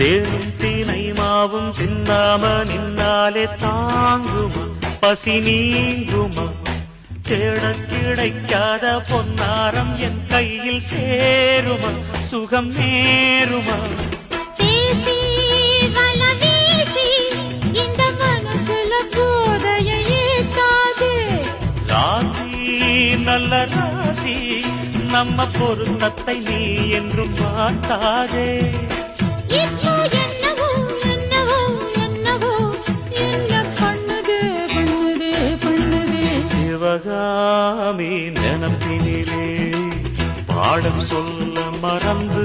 தேரும் தீனை மாவும் தின்னாம நின்னாலே தாங்குமா பசி நீங்குமா தேட கிடைக்காத பொன்னாரம் என் கையில் சேருமா சுகம் நேருமா பேசி வல வீசி இந்த மனசுல போதையை ஏத்தாது ராசி நல்ல ராசி நம்ம பொருத்தத்தை நீ என்றும் மாட்டாதே இப்போ என்னவோ என்னவோ என்னவோ என்ன பண்ணுது பண்ணுது பண்ணுது சிவகாமி நினப்பினிலே பாடம் சொல்ல மறந்து